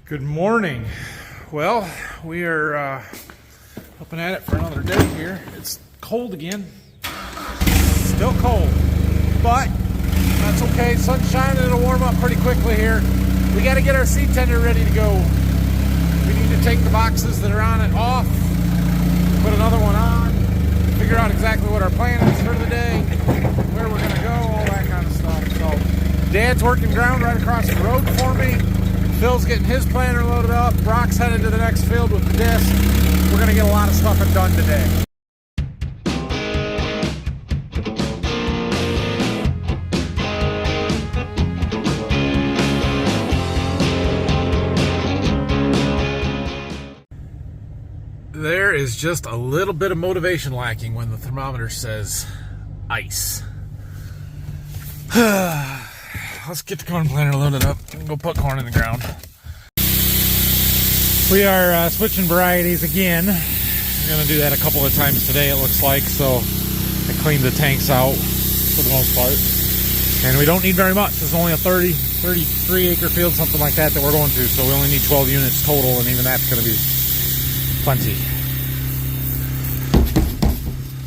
Good morning. Well, we are up and at it for another day here. It's cold again. Still cold, but that's okay. Sun's shining, it'll warm up pretty quickly here. We got to get our seed tender ready to go. We need to take the boxes that are on it off, put another one on, figure out exactly what our plan is for the day, where we're gonna go, all that kind of stuff. So Dad's working ground right across the road for me. Phil's getting his planter loaded up. Brock's headed to the next field with the disc. We're gonna get a lot of stuff done today. There is just a little bit of motivation lacking when the thermometer says ice. Let's get the corn planter loaded up and go put corn in the ground. We are switching varieties again. We're going to do that a couple of times today, it looks like. So I cleaned the tanks out for the most part. And we don't need very much. There's only a 33 acre field, something like that we're going to. So we only need 12 units total, and even that's going to be plenty.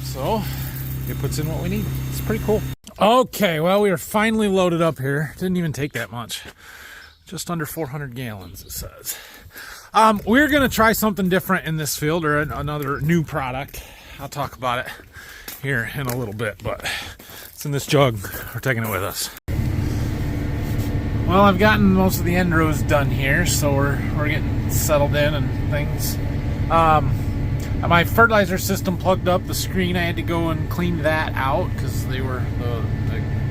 So it puts in what we need. It's pretty cool. Okay, well, we are finally loaded up here. Didn't even take that much. Just under 400 gallons, it says. We're going to try something different in this field, or another new product. I'll talk about it here in a little bit, but it's in this jug. We're taking it with us. Well, I've gotten most of the end rows done here, so we're getting settled in and things. My fertilizer system plugged up. The screen, I had to go and clean that out because they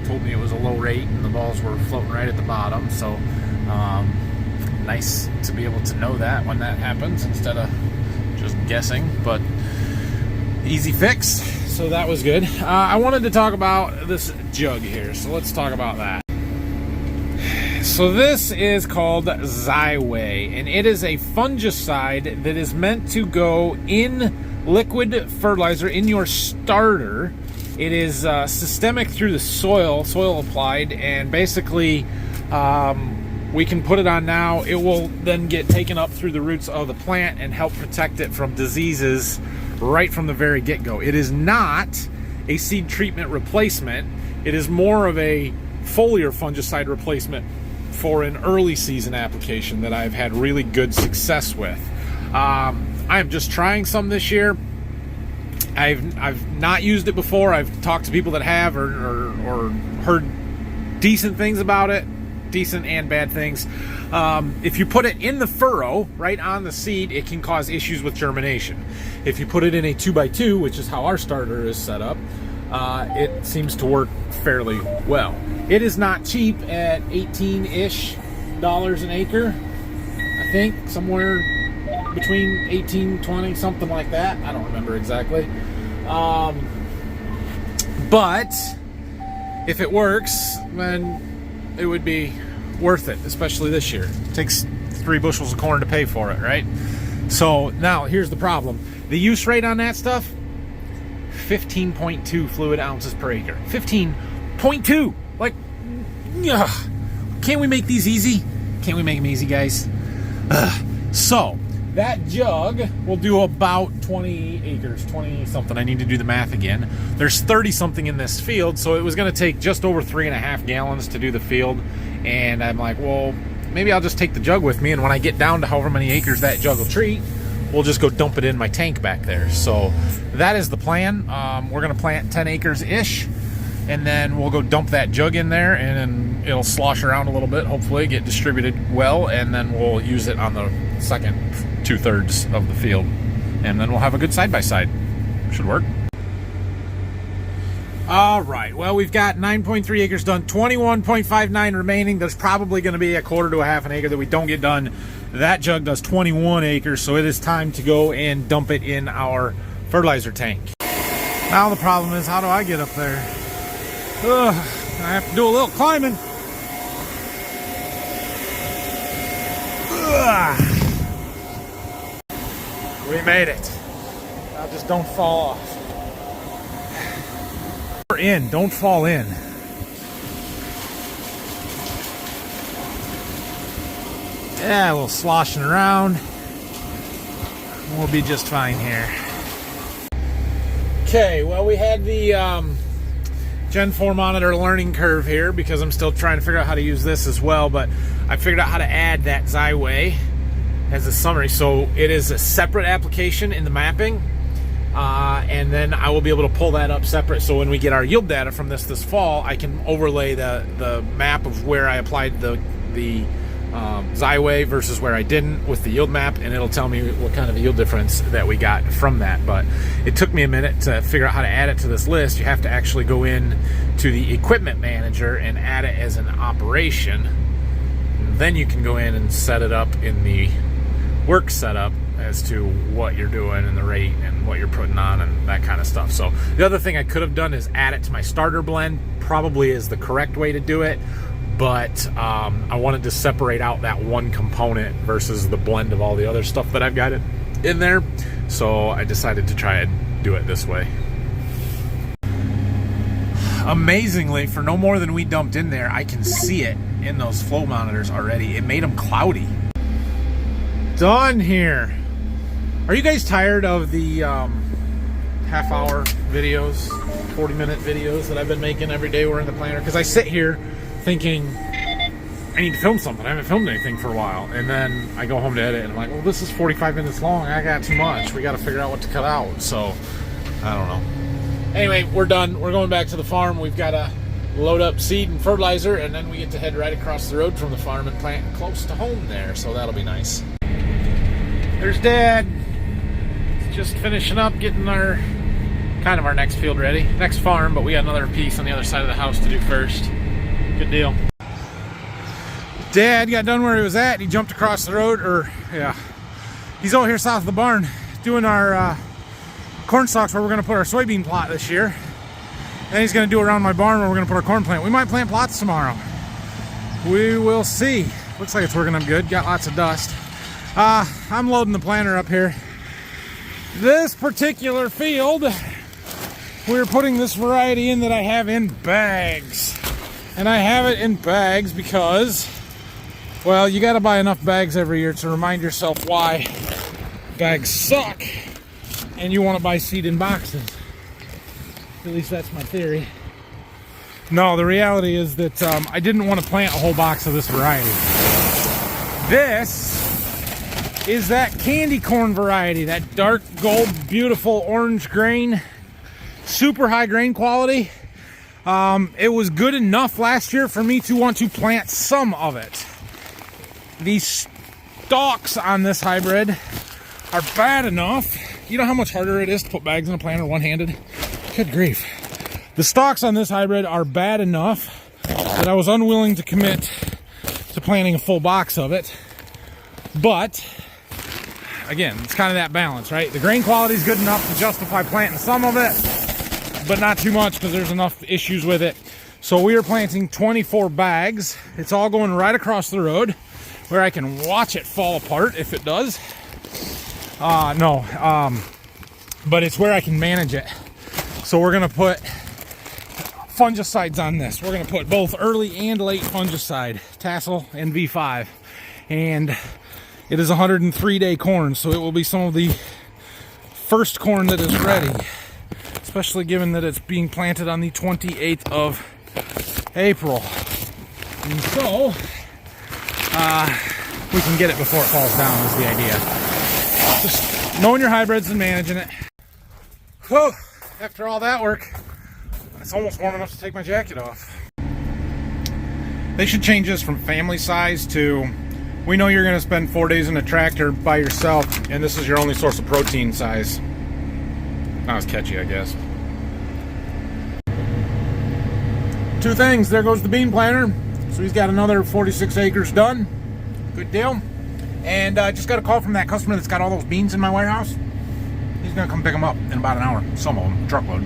told me it was a low rate and the balls were floating right at the bottom. So nice to be able to know that when that happens instead of just guessing, but easy fix. So that was good. I wanted to talk about this jug here, so let's talk about that. So this is called Xyway, and it is a fungicide that is meant to go in liquid fertilizer in your starter. It is systemic through the soil applied, and basically we can put it on now. It will then get taken up through the roots of the plant and help protect it from diseases right from the very get-go. It is not a seed treatment replacement. It is more of a foliar fungicide replacement for an early season application that I've had really good success with. I am just trying some this year. I've not used it before. I've talked to people that have or heard decent things about it, decent and bad things. If you put it in the furrow right on the seed, it can cause issues with germination. If you put it in a 2x2, which is how our starter is set up, it seems to work fairly well. It is not cheap at $18-ish an acre. I think somewhere between 18, 20, something like that. I don't remember exactly. But if it works, then it would be worth it, especially this year. It takes 3 bushels of corn to pay for it, right? So now here's the problem. The use rate on that stuff, 15.2 fluid ounces per acre. 15.2! Like, ugh. Can't we make these easy? Can't we make them easy, guys? So, that jug will do about 20 acres, 20 something. I need to do the math again. There's 30 something in this field, so it was going to take just over 3.5 gallons to do the field. And I'm like, well, maybe I'll just take the jug with me, and when I get down to however many acres that jug will treat, we'll just go dump it in my tank back there. So that is the plan. We're going to plant 10 acres-ish, and then we'll go dump that jug in there, and then it'll slosh around a little bit, hopefully get distributed well, and then we'll use it on the second 2/3 of the field. And then we'll have a good side-by-side. Should work. All right, well, we've got 9.3 acres done, 21.59 remaining. There's probably going to be a quarter to a half an acre that we don't get done. That jug does 21 acres, so it is time to go and dump it in our fertilizer tank. Now the problem is, how do I get up there? Ugh, I have to do a little climbing. Ugh. We made it. Now just don't fall off. We're in, don't fall in. Yeah, a little sloshing around. We'll be just fine here. Okay, well, we had the Gen 4 monitor learning curve here because I'm still trying to figure out how to use this as well, but I figured out how to add that Xyway as a summary. So it is a separate application in the mapping, and then I will be able to pull that up separate. So when we get our yield data from this fall, I can overlay the map of where I applied the Xyway versus where I didn't with the yield map, and it'll tell me what kind of a yield difference that we got from that. But it took me a minute to figure out how to add it to this list. You have to actually go in to the equipment manager and add it as an operation. And then you can go in and set it up in the work setup as to what you're doing and the rate and what you're putting on and that kind of stuff. So the other thing I could have done is add it to my starter blend. Probably is the correct way to do it, but I wanted to separate out that one component versus the blend of all the other stuff that I've got in there. So I decided to try and do it this way. Amazingly, for no more than we dumped in there, I can see it in those flow monitors already. It made them cloudy. Done here. Are you guys tired of the half-hour videos, 40-minute videos that I've been making every day we're in the planter? Because I sit here thinking, I need to film something. I haven't filmed anything for a while. And then I go home to edit and I'm like, well, this is 45 minutes long. I got too much. We got to figure out what to cut out. So, I don't know. Anyway, we're done. We're going back to the farm. We've got to load up seed and fertilizer, and then we get to head right across the road from the farm and plant close to home there. So that'll be nice. There's Dad. Just finishing up, getting our next field ready. Next farm, but we got another piece on the other side of the house to do first. Good deal. Dad got done where he was at. He jumped across the road, he's over here south of the barn doing our corn stalks where we're going to put our soybean plot this year. Then he's going to do around my barn where we're going to put our corn plant. We might plant plots tomorrow. We will see. Looks like it's working up good. Got lots of dust. I'm loading the planter up here. This particular field, we're putting this variety in that I have in bags. And I have it in bags because, well, you got to buy enough bags every year to remind yourself why bags suck. And you want to buy seed in boxes. At least that's my theory. No, the reality is that I didn't want to plant a whole box of this variety. This is that candy corn variety, that dark gold, beautiful orange grain, super high grain quality. It was good enough last year for me to want to plant some of it. These stalks on this hybrid are bad enough. You know how much harder it is to put bags in a planter one-handed? Good grief. The stalks on this hybrid are bad enough that I was unwilling to commit to planting a full box of it. But again, it's kind of that balance, right? The grain quality is good enough to justify planting some of it, but not too much because there's enough issues with it. So we are planting 24 bags. It's all going right across the road where I can watch it fall apart if it does. But it's where I can manage it. So we're going to put fungicides on this. We're going to put both early and late fungicide, Tassel and V5. And it is 103-day corn, so it will be some of the first corn that is ready, especially given that it's being planted on the 28th of April. And so, we can get it before it falls down is the idea. Just knowing your hybrids and managing it. Whew, after all that work, it's almost warm enough to take my jacket off. They should change this from family size to, we know you're going to spend 4 days in a tractor by yourself, and this is your only source of protein size. Not as catchy, I guess. Two things. There goes the bean planter. So he's got another 46 acres done. Good deal. And I just got a call from that customer that's got all those beans in my warehouse. He's going to come pick them up in about an hour. Some of them, truckload.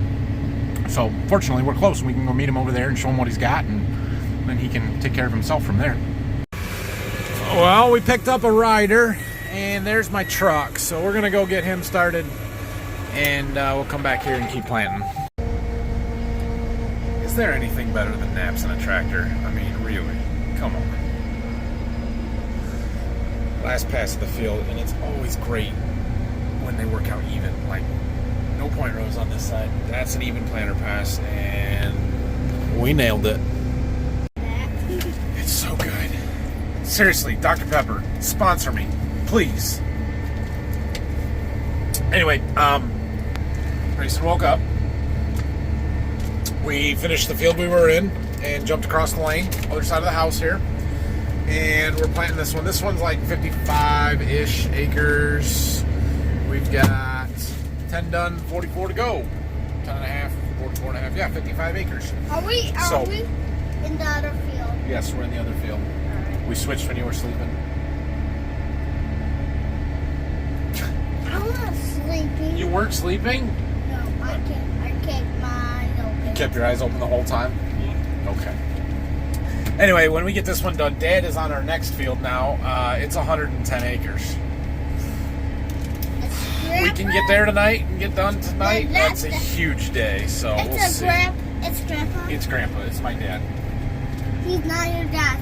So fortunately, we're close. We can go meet him over there and show him what he's got, and then he can take care of himself from there. Well, we picked up a rider, and there's my truck. So we're going to go get him started, and we'll come back here and keep planting. Is there anything better than naps in a tractor? I mean, really? Come on. last pass of the field, and it's always great when they work out even. Like, no point rows on this side. That's an even planter pass, and we nailed it. It's so good. Seriously, Dr. Pepper, sponsor me, please. Anyway, Grayson woke up. We finished the field we were in and jumped across the lane, other side of the house here. And we're planting this one. This one's like 55-ish acres. We've got 10 done, 44 to go. 10 and a half, 44 and a half. Yeah, 55 acres. Are we in the other field? Yes, we're in the other field. All right. We switched when you were sleeping. I was sleeping. You weren't sleeping? No, I kept my eyes open. You kept your eyes open the whole time? Yeah. Okay. Anyway, when we get this one done, Dad is on our next field now. It's 110 acres. We can get there tonight and get done tonight. That's a huge day, so we'll see. It's Grandpa? It's Grandpa. It's my dad. He's not your dad.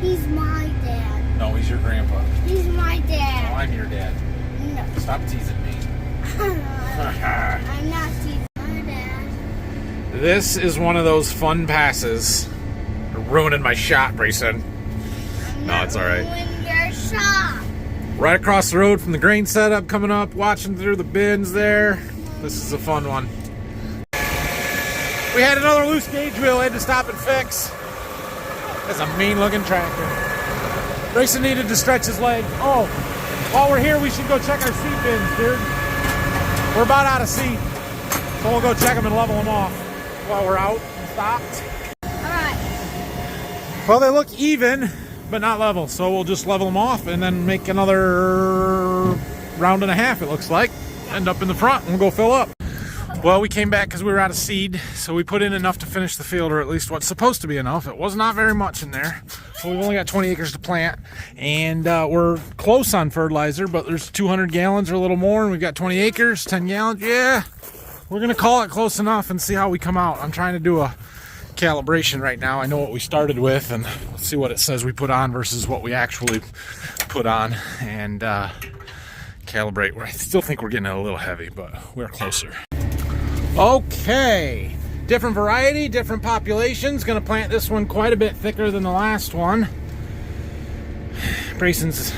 He's my dad. No, he's your grandpa. He's my No, dad. I'm your dad. No. Stop teasing me. I'm not teasing my dad. This is one of those fun passes. You're ruining my shot, Brayson. No, it's all right. Ruining your shop. Right across the road from the grain setup coming up, watching through the bins there. This is a fun one. We had another loose gauge wheel I had to stop and fix. That's a mean looking tractor. Grayson needed to stretch his leg. Oh, while we're here, we should go check our seed bins, dude. We're about out of seed. So we'll go check them and level them off while we're out and stopped. Alright. Well, they look even, but not level. So we'll just level them off and then make another round and a half, it looks like. End up in the front and we'll go fill up. Well, we came back because we were out of seed, so we put in enough to finish the field, or at least what's supposed to be enough. It was not very much in there, so we've only got 20 acres to plant, and we're close on fertilizer, but there's 200 gallons or a little more, and we've got 20 acres, 10 gallons. Yeah, we're going to call it close enough and see how we come out. I'm trying to do a calibration right now. I know what we started with, and let's see what it says we put on versus what we actually put on, and calibrate. I still think we're getting it a little heavy, but we're closer. Okay, different variety, different populations. Gonna plant this one quite a bit thicker than the last one. Brayson's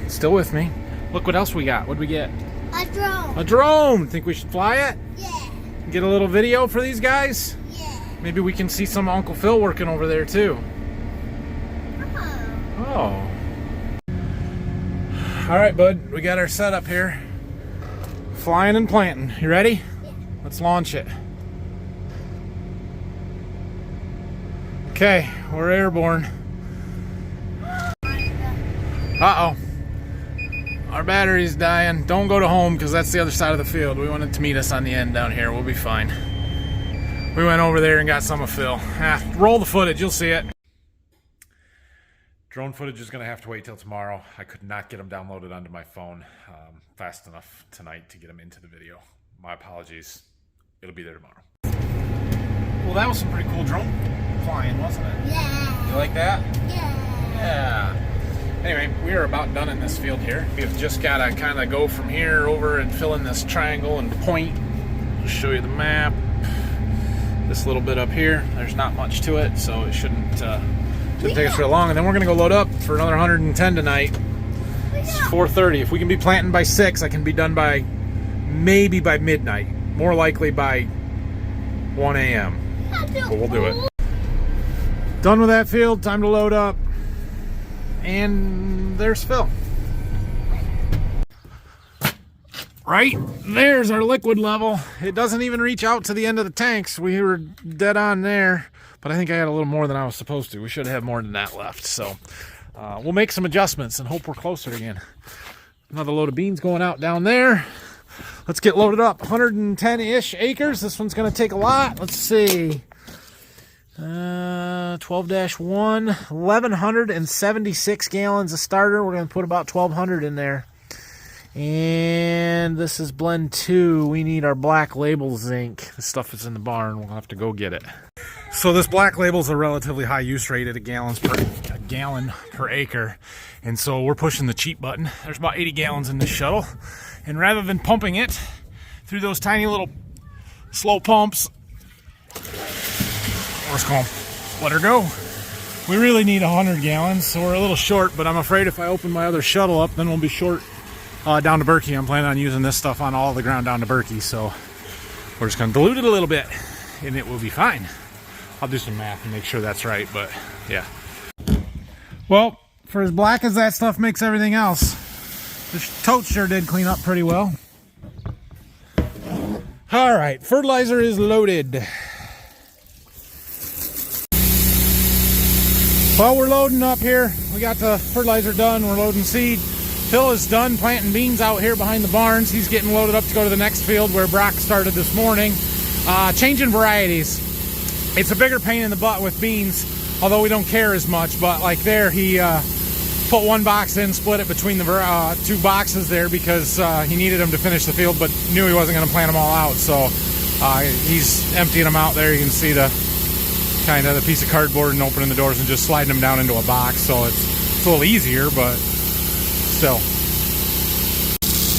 still with me. Look what else we got. What'd we get? A drone. A drone. Think we should fly it? Yeah. Get a little video for these guys? Yeah. Maybe we can see some Uncle Phil working over there too. Oh. All right, bud, we got our setup here. Flying and planting. You ready? Let's launch it. Okay, we're airborne. Uh-oh. Our battery's dying. Don't go to home because that's the other side of the field. We want it to meet us on the end down here. We'll be fine. We went over there and got some of Phil. Roll the footage. You'll see it. Drone footage is going to have to wait till tomorrow. I could not get them downloaded onto my phone fast enough tonight to get them into the video. My apologies. It'll be there tomorrow. Well, that was some pretty cool drone flying, wasn't it? Yeah. You like that? Yeah. Yeah. Anyway, we are about done in this field here. We've just got to kind of go from here over and fill in this triangle and point. I'll show you the map. This little bit up here, there's not much to it, so it shouldn't take us real long. And then we're going to go load up for another 110 tonight. It's 4:30. If we can be planting by 6, I can be done by maybe by midnight. More likely by 1 a.m. But we'll do it. Done with that field. Time to load up. And there's Phil. Right there's our liquid level. It doesn't even reach out to the end of the tanks. We were dead on there, but I think I had a little more than I was supposed to. We should have more than that left. So we'll make some adjustments and hope we're closer again. Another load of beans going out down there. Let's get loaded up. 110-ish acres. This one's going to take a lot. Let's see. 12-1, 1,176 gallons of starter. We're going to put about 1,200 in there. And this is blend 2. We need our black label zinc. The stuff is in the barn. We'll have to go get it. So this black label is a relatively high use rate at a gallon gallon per acre. And so we're pushing the cheat button. There's about 80 gallons in this shuttle. And rather than pumping it through those tiny little slow pumps, we're just gonna let her go. We really need 100 gallons, so we're a little short, but I'm afraid if I open my other shuttle up, then we'll be short down to Berkey. I'm planning on using this stuff on all the ground down to Berkey, so we're just gonna dilute it a little bit and it will be fine. I'll do some math and make sure that's right, but yeah. Well, for as black as that stuff makes everything else, this tote sure did clean up pretty well. All right, fertilizer is loaded. Well, we're loading up here. We got the fertilizer done. We're loading seed. Phil is done planting beans out here behind the barns. He's getting loaded up to go to the next field where Brock started this morning. Changing varieties. It's a bigger pain in the butt with beans, although we don't care as much. But like there, he put one box in, split it between the two boxes there because he needed them to finish the field, but knew he wasn't going to plant them all out. So he's emptying them out there. You can see the piece of cardboard and opening the doors and just sliding them down into a box. So it's a little easier, but still.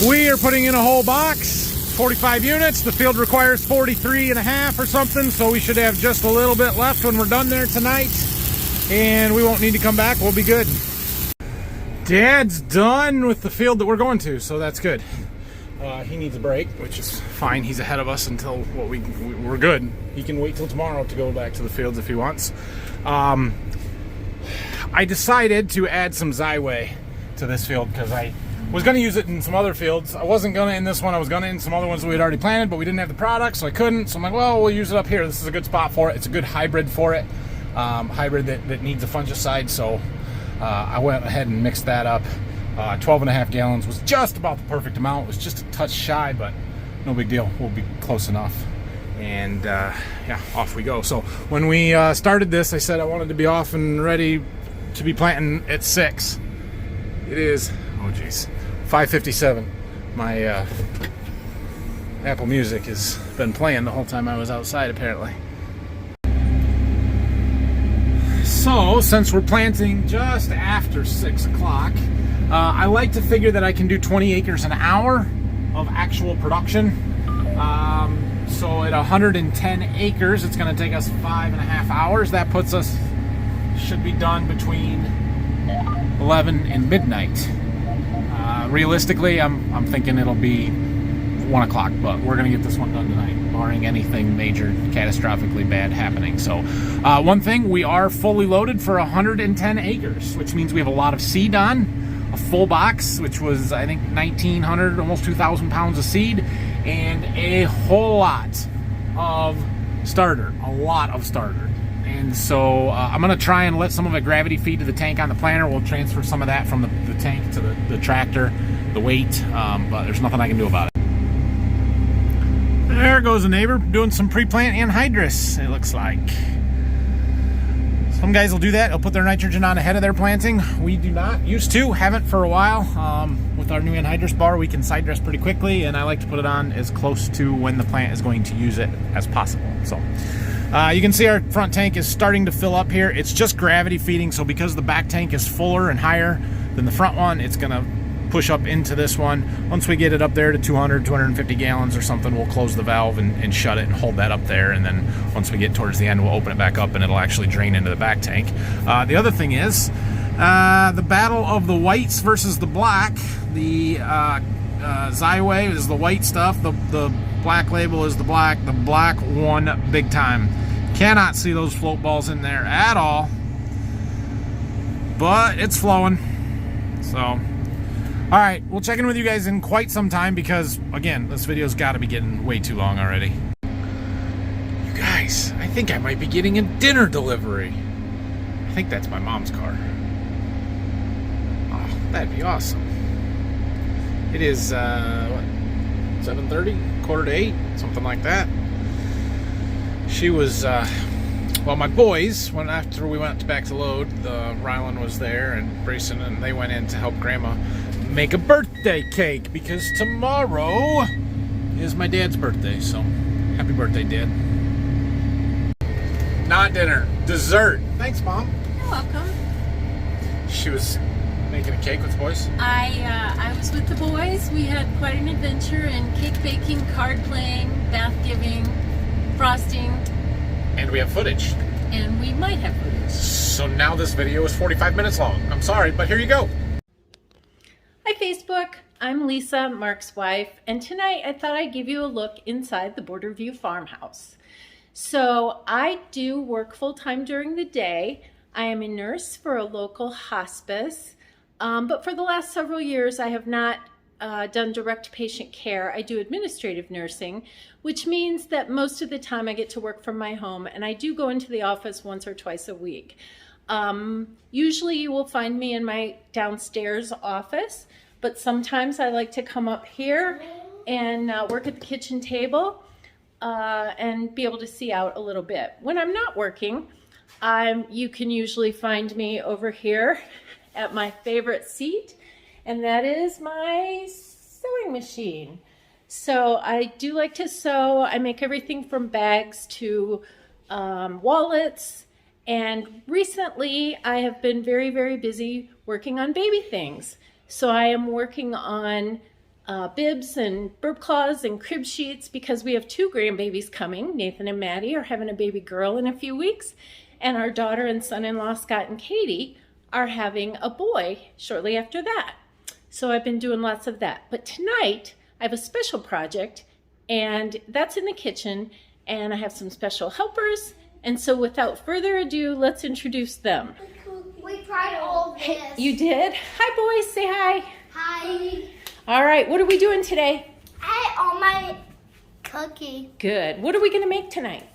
We are putting in a whole box, 45 units. The field requires 43 and a half or something, so we should have just a little bit left when we're done there tonight, and we won't need to come back. We'll be good. Dad's done with the field that we're going to, so that's good. He needs a break, which is fine. He's ahead of us until we're good. He can wait till tomorrow to go back to the fields if he wants. I decided to add some Xyway to this field because I was going to use it in some other fields. I wasn't going to in this one. I was going to in some other ones that we had already planted, but we didn't have the product, so I couldn't. So I'm like, well, we'll use it up here. This is a good spot for it. It's a good hybrid for it. Hybrid that needs a fungicide, so I went ahead and mixed that up. 12 and a half gallons was just about the perfect amount. It was just a touch shy, but no big deal. We'll be close enough. And yeah, off we go. So when we started this, I said I wanted to be off and ready to be planting at 6. It is, oh geez, 5:57. My Apple Music has been playing the whole time I was outside, apparently. So since we're planting just after 6 o'clock, I like to figure that I can do 20 acres an hour of actual production. So at 110 acres, it's going to take us 5.5 hours. That puts us, should be done between 11 and midnight. Realistically, I'm thinking it'll be 1 o'clock, but we're going to get this one done tonight, barring anything major, catastrophically bad happening. So one thing, we are fully loaded for 110 acres, which means we have a lot of seed on. A full box, which was I think 1,900, almost 2,000 pounds of seed, and a whole lot of starter, And so I'm gonna try and let some of it gravity feed to the tank on the planter. We'll transfer some of that from the tank to the tractor, the weight, but there's nothing I can do about it. There goes a neighbor doing some pre-plant anhydrous, it looks like. Some guys will do that. They'll put their nitrogen on ahead of their planting. We do not. Used to. Haven't for a while. With our new anhydrous bar, we can side dress pretty quickly, and I like to put it on as close to when the plant is going to use it as possible. So you can see our front tank is starting to fill up here. It's just gravity feeding, so because the back tank is fuller and higher than the front one, it's going to push up into this one. Once we get it up there to 200, 250 gallons or something, we'll close the valve and shut it and hold that up there. And then once we get towards the end, we'll open it back up and it'll actually drain into the back tank. The other thing is the battle of the whites versus the black. The Xyway is the white stuff. The black label is the black. The black won big time. Cannot see those float balls in there at all. But it's flowing. So all right, we'll check in with you guys in quite some time because, again, this video's got to be getting way too long already. You guys, I think I might be getting a dinner delivery. I think that's my mom's car. Oh, that'd be awesome. It is, what, 7:30, 7:45, something like that. She was, well, my boys, after we went back to load, Rylan was there and Brayson, and they went in to help Grandma make a birthday cake because tomorrow is my dad's birthday. So happy birthday, Dad. Not dinner, dessert. Thanks, Mom. You're welcome. She was making a cake with the boys? I was with the boys. We had quite an adventure in cake baking, card playing, bath giving, frosting. And we have footage. And we might have footage. So now this video is 45 minutes long. I'm sorry, but here you go. Hi Facebook, I'm Lisa, Mark's wife, and tonight I thought I'd give you a look inside the Borderview farmhouse. So I do work full-time during the day. I am a nurse for a local hospice, but for the last several years I have not done direct patient care. I do administrative nursing, which means that most of the time I get to work from my home, and I do go into the office once or twice a week. Usually you will find me in my downstairs office, but sometimes I like to come up here and work at the kitchen table and be able to see out a little bit. When I'm not working, you can usually find me over here at my favorite seat, and that is my sewing machine. So I do like to sew. I make everything from bags to wallets, and recently I have been very, very busy working on baby things. So I am working on bibs and burp cloths and crib sheets because we have 2 grandbabies coming. Nathan and Maddie are having a baby girl in a few weeks, and our daughter and son-in-law Scott and Katie are having a boy shortly after that. So I've been doing lots of that. But tonight I have a special project, and that's in the kitchen, and I have some special helpers. And so without further ado, let's introduce them. We tried all this. Hey, you did? Hi boys, say hi. Hi. All right, what are we doing today? I ate all my cookie. Good. What are we gonna make tonight?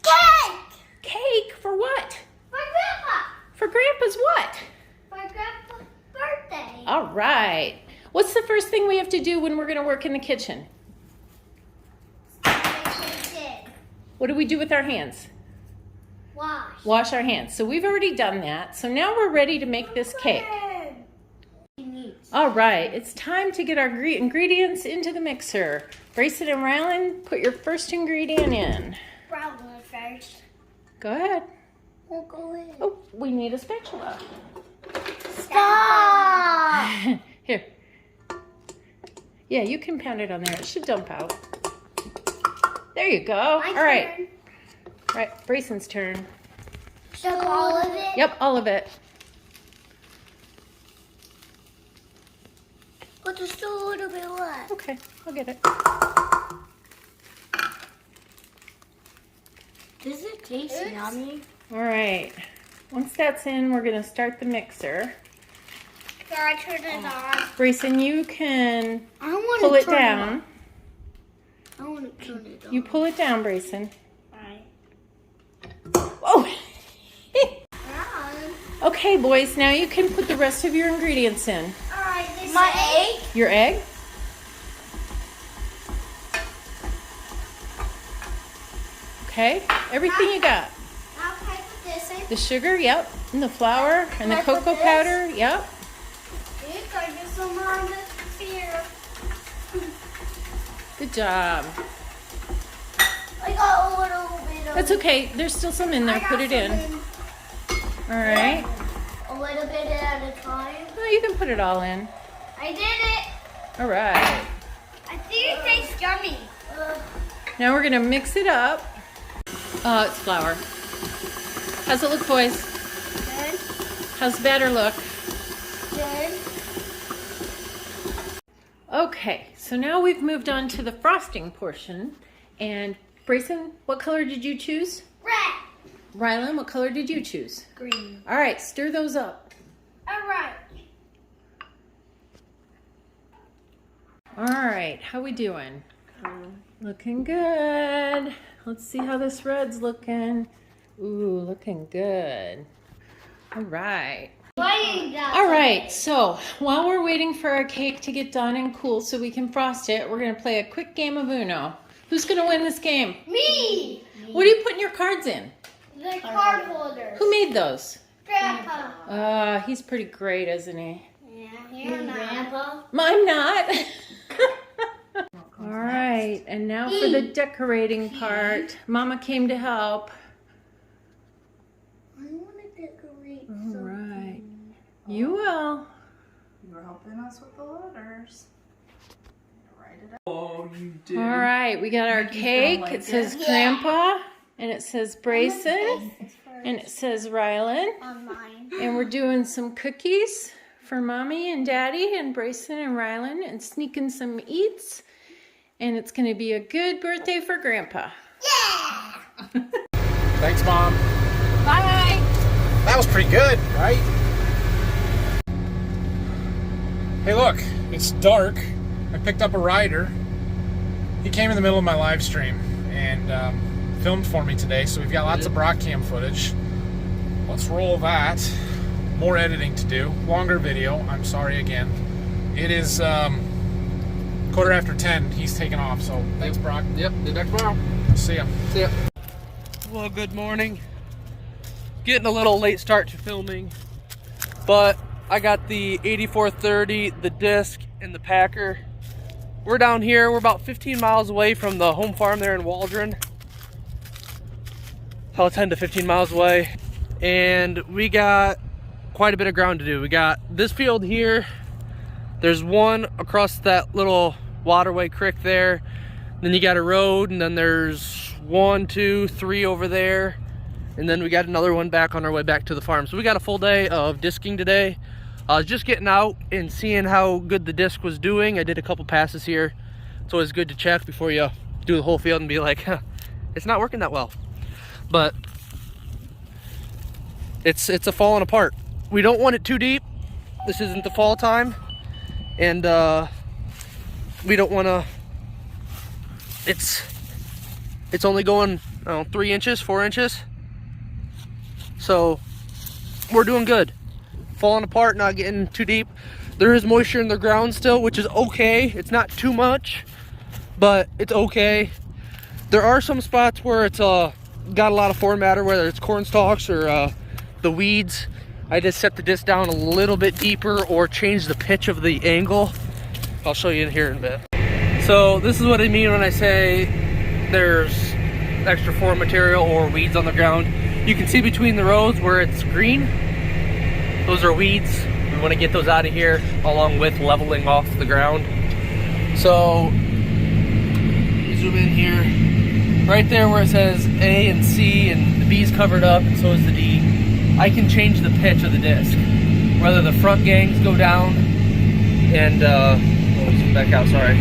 Cake! Cake for what? For Grandpa. For Grandpa's what? For Grandpa's birthday. All right. What's the first thing we have to do when we're gonna work in the kitchen? What do we do with our hands? Wash. Wash our hands. So we've already done that. So now we're ready to make this cake. All right, it's time to get our ingredients into the mixer. Brayson and Rylan, put your first ingredient in. Probably first. Go ahead. We'll go in. Oh, we need a spatula. Stop! Here. Yeah, you can pound it on there. It should dump out. There you go. All right. Turn. All right, Brayson's turn. So all of it? Yep, all of it. But there's still a little bit left. Okay, I'll get it. Does it taste yummy? All right. Once that's in, we're going to start the mixer. Can I turn it on? Brayson, you can I want pull to it turn down. It on. I want to turn it on. You pull it down, Brayson. Alright. Oh! On. Okay, boys, now you can put the rest of your ingredients in. Alright, this my egg. Your egg. Okay, everything you got. Now can I put this in? The sugar, yep. And the flour and the Can I put cocoa this? powder, yep. You gotta get some on this here. Good job. I got a little bit of That's okay. There's still some in there. I got Put it in. some All right. A little bit at a time. Oh, you can put it all in. I did it. All right. I think it tastes yummy. Now we're gonna mix it up. Oh, it's flour. How's it look, boys? Good. How's the batter look? Good. Okay, so now we've moved on to the frosting portion. And Brayson, what color did you choose? Red. Rylan, what color did you choose? Green. All right, stir those up. All right. All right, how we doing? Looking good. Let's see how this red's looking. Ooh, looking good. All right. All right, so while we're waiting for our cake to get done and cool so we can frost it, we're gonna play a quick game of Uno. Who's gonna win this game? Me. What are you putting your cards in? The card holders. Who made those? Grandpa. He's pretty great, isn't he? Yeah, you're not. Grandpa. I'm not. All right, and now for the decorating part. Mama came to help. I want to decorate All right. You will. You were helping us with the letters. Write it up. Oh, you did. All right, we got our cake. like it says it? Grandpa, and it says Brayson, It's first and it says Rylan. on mine. And we're doing some cookies for Mommy and Daddy and Brayson and Rylan and sneaking some eats. And it's going to be a good birthday for Grandpa. Thanks, Mom. Bye! That was pretty good, right? Hey, look, it's dark. I picked up a rider. He came in the middle of my live stream and filmed for me today, so we've got lots of Broadcam footage. Let's roll that. More editing to do. Longer video. I'm sorry again. It is 10:15. He's taking off, so thanks, Brock. Yep, be back tomorrow. See ya. See ya. Well, good morning. Getting a little late start to filming, but I got the 8430, the disc, and the packer. We're down here. We're about 15 miles away from the home farm there in Waldron. About 10 to 15 miles away. And we got quite a bit of ground to do. We got this field here. There's one across that little waterway creek there. Then you got a road, and then there's 1, 2, 3 over there. And then we got another one back on our way back to the farm. So we got a full day of disking today. I was just getting out and seeing how good the disc was doing. I did a couple passes here. It's always good to check before you do the whole field and be like, huh, it's not working that well. But it's a falling apart. We don't want it too deep. This isn't the fall time. And we don't want to, it's only going 3 inches, 4 inches. So we're doing good. Falling apart, not getting too deep. There is moisture in the ground still, which is okay. It's not too much, but it's okay. There are some spots where it's got a lot of foreign matter, whether it's corn stalks or the weeds. I just set the disc down a little bit deeper or change the pitch of the angle. I'll show you in here in a bit. So this is what I mean when I say there's extra foreign material or weeds on the ground. You can see between the rows where it's green. Those are weeds. We want to get those out of here along with leveling off the ground. So zoom in here. Right there where it says A and C and the B's covered up and so is the D. I can change the pitch of the disc. Whether the front gangs go down and back out, sorry.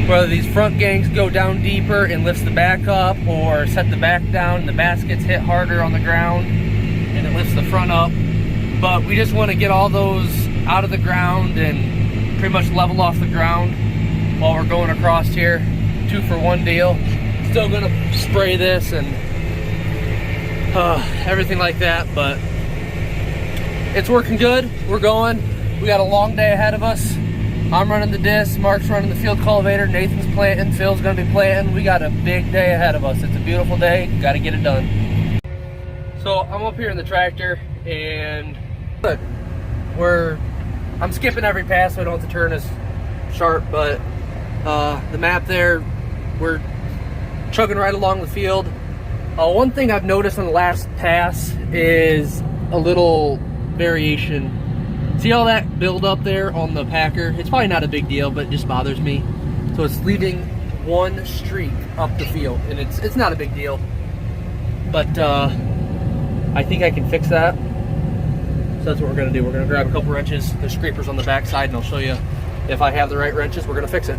Whether these front gangs go down deeper and lifts the back up, or set the back down and the baskets hit harder on the ground and it lifts the front up. But we just want to get all those out of the ground and pretty much level off the ground while we're going across here. 2-for-1 deal. Still gonna spray this and everything like that, but it's working good. We're going. We got a long day ahead of us. I'm running the disc, Mark's running the field cultivator, Nathan's planting, Phil's gonna be planting. We got a big day ahead of us. It's a beautiful day, gotta get it done. So I'm up here in the tractor and I'm skipping every pass so I don't have to turn as sharp, but the map there, we're chugging right along the field. One thing I've noticed on the last pass is a little variation. See all that build up there on the packer? It's probably not a big deal, but it just bothers me. So it's leaving one streak up the field, and it's not a big deal. But I think I can fix that. So that's what we're gonna do. We're gonna grab a couple wrenches. There's scrapers on the back side, and I'll show you if I have the right wrenches. We're gonna fix it.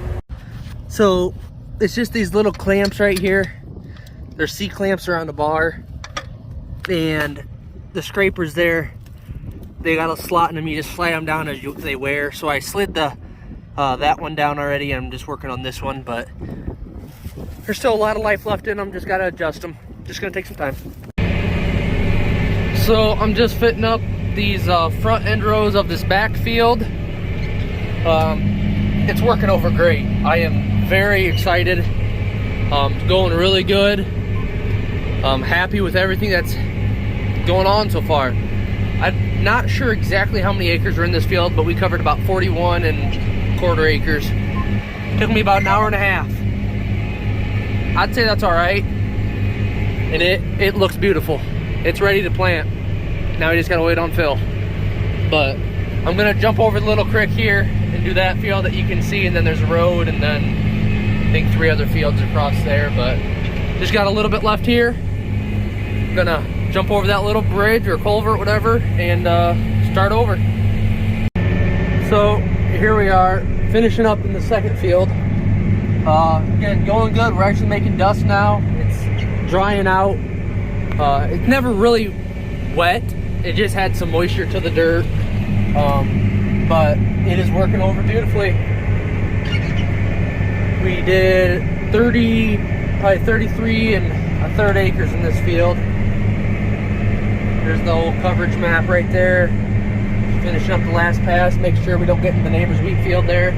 So it's just these little clamps right here. There's C-clamps around the bar, and the scrapers there, they got a slot in them. You just slide them down as they wear. So I slid the that one down already. I'm just working on this one, but there's still a lot of life left in them. Just gotta adjust them. Just gonna take some time. So I'm just fitting up these front end rows of this back field. It's working over great. I am very excited. It's going really good. I'm happy with everything that's going on so far. I'm not sure exactly how many acres are in this field, but we covered about 41¼ acres. Took me about an hour and a half. I'd say that's all right. And it looks beautiful. It's ready to plant. Now we just gotta wait on Phil. But I'm gonna jump over the little creek here and do that field that you can see, and then there's a road, and then I think 3 other fields across there, but just got a little bit left here. I'm gonna jump over that little bridge or culvert, whatever, and start over. So here we are, finishing up in the second field. Again, going good. We're actually making dust now. It's drying out. It's never really wet. It just had some moisture to the dirt. But it is working over beautifully. We did 33 and a third acres in this field. There's the old coverage map right there. Finishing up the last pass, make sure we don't get in the neighbor's wheat field there.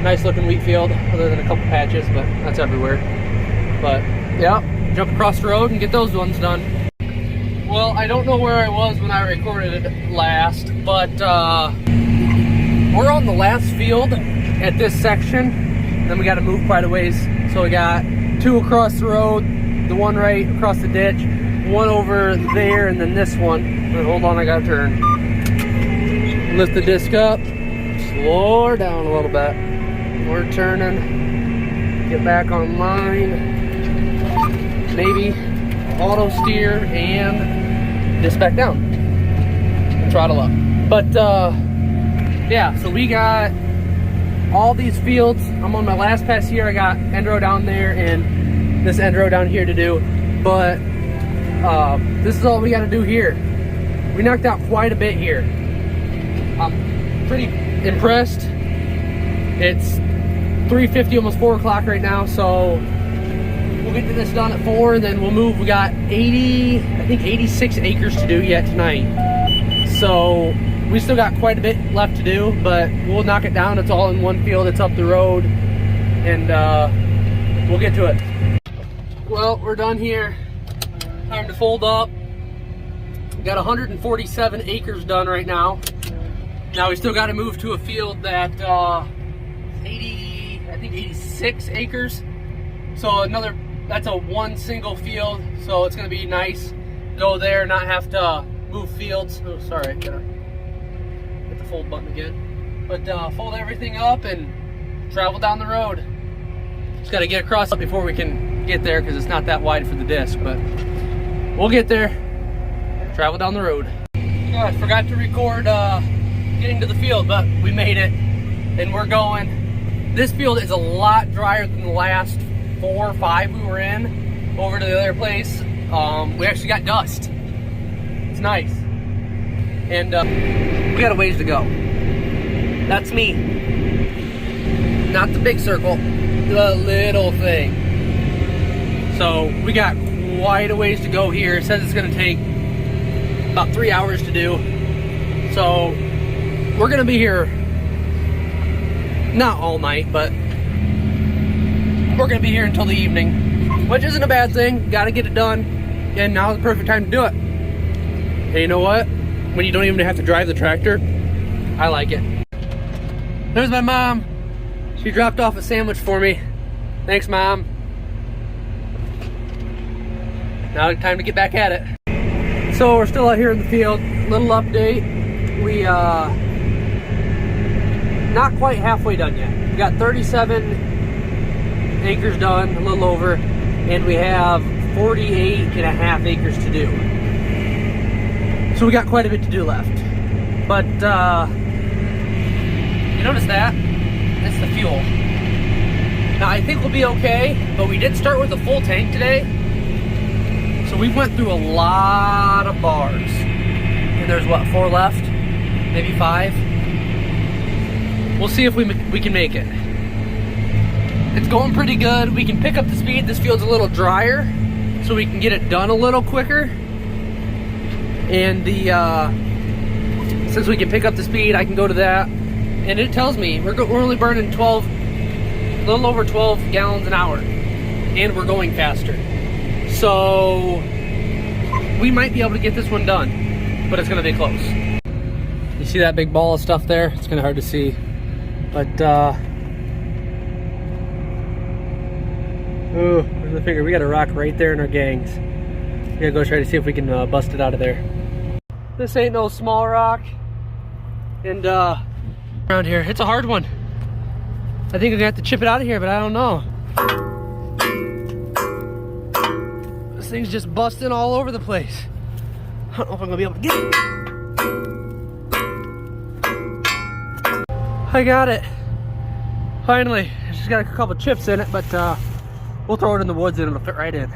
Nice looking wheat field, other than a couple patches, but that's everywhere. But yeah, jump across the road and get those ones done. Well, I don't know where I was when I recorded it last, but we're on the last field at this section. Then we got to move quite a ways. So we got 2 across the road, the one right across the ditch, one over there, and then this one. But hold on, I gotta turn. Lift the disc up, slow her down a little bit. We're turning, get back on line, maybe auto steer and disc back down and throttle up. But yeah, so we got all these fields. I'm on my last pass here. I got end row down there and this end row down here to do, but this is all we got to do here. We knocked out quite a bit here. I'm pretty impressed. It's 3:50, almost 4 o'clock right now, so we'll get to this done at 4 and then we'll move. We got 86 acres to do yet tonight. So we still got quite a bit left to do, but we'll knock it down. It's all in one field. It's up the road, and we'll get to it. Well, we're done here. Time to fold up. We got 147 acres done right now. Now we still got to move to a field that 86 acres. So that's a one single field. So it's gonna be nice. Go there, not have to move fields. Oh, sorry, gotta hit the fold button again. But fold everything up and travel down the road. Just gotta get across before we can get there because it's not that wide for the disc, but we'll get there. Travel down the road. Oh, I forgot to record getting to the field, but we made it and we're going. This field is a lot drier than the last 4 or 5 we were in. Over to the other place, we actually got dust. It's nice. And we got a ways to go. That's me. Not the big circle, the little thing. So we got quite a ways to go here. It says it's gonna take about 3 hours to do. So we're gonna be here, not all night, but we're gonna be here until the evening, which isn't a bad thing. Gotta get it done, and now's the perfect time to do it. And you know what? When you don't even have to drive the tractor, I like it. There's my mom. She dropped off a sandwich for me. Thanks, Mom. Now time to get back at it. So we're still out here in the field. Little update. We not quite halfway done yet. We got 37 acres done, a little over, and we have 48.5 acres to do. So we got quite a bit to do left. But you notice that? That's the fuel. Now I think we'll be okay, but we did start with a full tank today. So we went through a lot of bars. And there's what, 4 left? Maybe 5? We'll see if we can make it. It's going pretty good. We can pick up the speed. This field's a little drier, so we can get it done a little quicker. And since we can pick up the speed, I can go to that. And it tells me we're only burning a little over 12 gallons an hour. And we're going faster. So we might be able to get this one done, but it's gonna be close. You see that big ball of stuff there? It's kind of hard to see, but ooh, where's the finger? We got a rock right there in our gangs. We gotta go try to see if we can bust it out of there. This ain't no small rock. And around here, it's a hard one. I think I'm gonna have to chip it out of here, but I don't know. This thing's just busting all over the place. I don't know if I'm gonna be able to get it. I got it. Finally, it's just got a couple chips in it, but we'll throw it in the woods and it'll fit right in.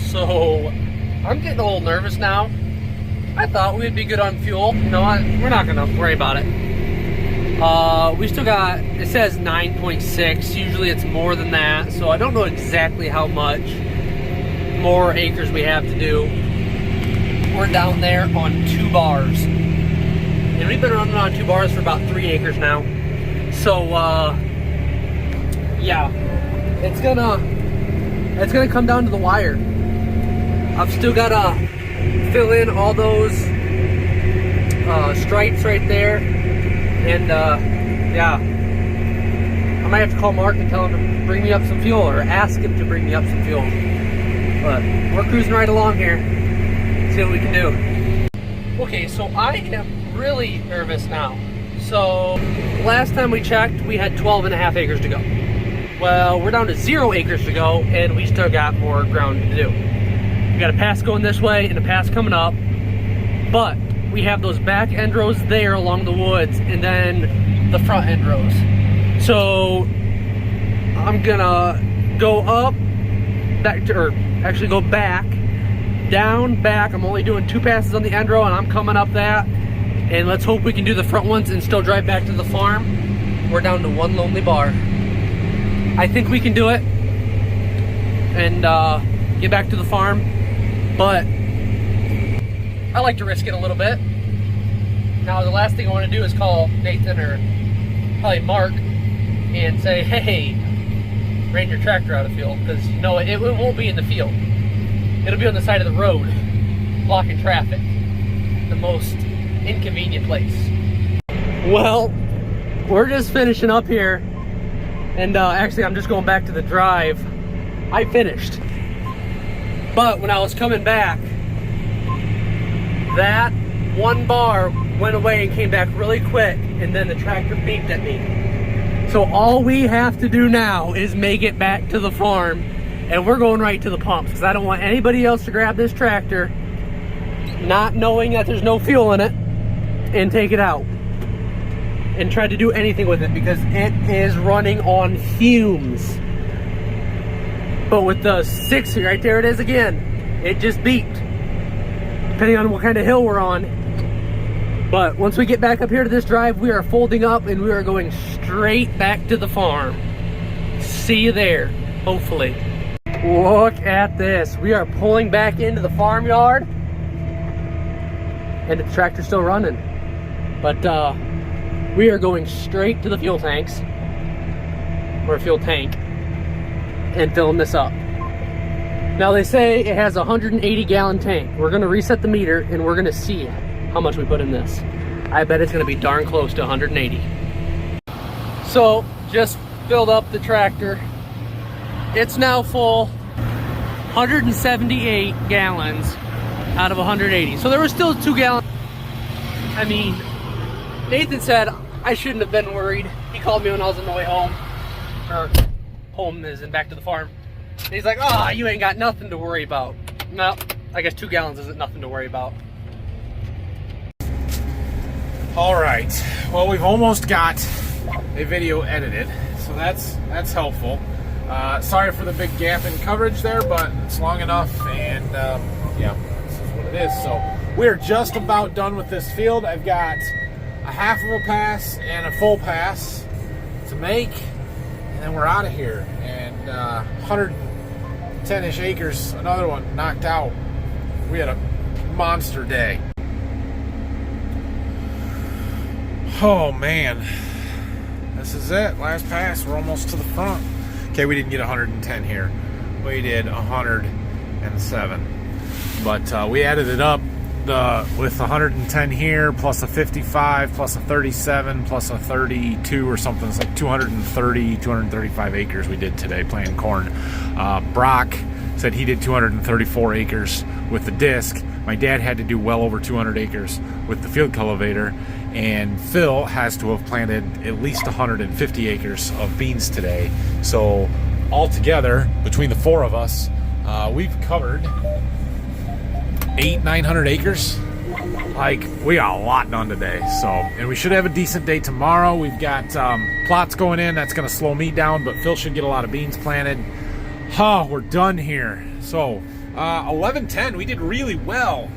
So, I'm getting a little nervous now. I thought we'd be good on fuel. You know what? We're not gonna worry about it. We still got, it says 9.6. Usually it's more than that. So I don't know exactly how much more acres we have to do. We're down there on 2 bars. And we've been running on 2 bars for about 3 acres now. So, yeah, it's gonna come down to the wire. I've still gotta fill in all those stripes right there, and yeah, I might have to call Mark and tell him to bring me up some fuel, or ask him to bring me up some fuel. But we're cruising right along here. See what we can do. Okay, so I am really nervous now. So last time we checked, we had 12.5 acres to go. Well, we're down to 0 acres to go, and we still got more ground to do. We got a pass going this way and a pass coming up, but we have those back end rows there along the woods, and then the front end rows. So I'm gonna go up, back to, or actually go back, down, back. I'm only doing 2 passes on the end row, and I'm coming up that. And let's hope we can do the front ones and still drive back to the farm. We're down to 1 lonely bar. I think we can do it and get back to the farm, but I like to risk it a little bit. Now, the last thing I want to do is call Nathan or probably Mark and say, hey, ran your tractor out of field, because you know it won't be in the field. It'll be on the side of the road, blocking traffic. The most inconvenient place. Well, we're just finishing up here, and actually I'm just going back to the drive. I finished, but when I was coming back, that 1 bar went away and came back really quick, and then the tractor beeped at me. So all we have to do now is make it back to the farm, and we're going right to the pumps, because I don't want anybody else to grab this tractor not knowing that there's no fuel in it and take it out and try to do anything with it, because it is running on fumes. But with the 6, right there it is again, it just beeped, depending on what kind of hill we're on. But once we get back up here to this drive, we are folding up and we are going straight back to the farm. See you there, hopefully. Look at this. We are pulling back into the farmyard, and the tractor's still running. But we are going straight to the fuel tanks, or fuel tank, and filling this up. Now they say it has a 180-gallon tank. We're gonna reset the meter and we're gonna see how much we put in this. I bet it's gonna be darn close to 180. So just filled up the tractor. It's now full, 178 gallons out of 180. So there was still 2 gallons. I mean, Nathan said I shouldn't have been worried. He called me when I was on the way home. Or home is and back to the farm. And he's like, oh, you ain't got nothing to worry about. No, I guess 2 gallons isn't nothing to worry about. All right, well, we've almost got a video edited, so that's helpful. Sorry for the big gap in coverage there, but it's long enough, and yeah, this is what it is. So we're just about done with this field. I've got a half of a pass and a full pass to make, and then we're out of here. And 110-ish acres, another one knocked out. We had a monster day. Oh man, this is it, last pass. We're almost to the front. Okay, we didn't get 110 here. We did 107, but we added it up with 110 here, plus a 55, plus a 37, plus a 32 or something. It's like 230, 235 acres we did today playing corn. Brock said he did 234 acres with the disc. My dad had to do well over 200 acres with the field cultivator, and Phil has to have planted at least 150 acres of beans today. So altogether, between the four of us, we've covered 800-900 acres. Like, we got a lot done today. So, and we should have a decent day tomorrow. We've got plots going in. That's going to slow me down, but Phil should get a lot of beans planted. We're done here. So 11:10, we did really well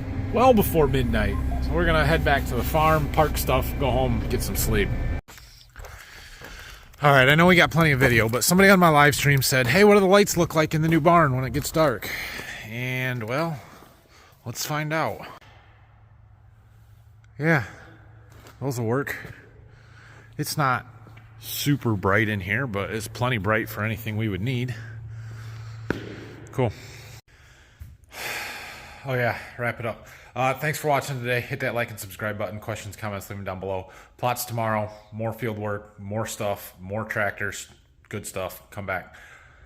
before midnight. So we're gonna head back to the farm, park stuff, go home, get some sleep. All right, I know we got plenty of video, but somebody on my live stream said, hey, what do the lights look like in the new barn when it gets dark? And well, let's find out. Yeah, those will work. It's not super bright in here, but it's plenty bright for anything we would need. Cool. Oh yeah, wrap it up. Thanks for watching today. Hit that like and subscribe button. Questions, comments, leave them down below. Plots tomorrow. More field work, more stuff, more tractors. Good stuff. Come back.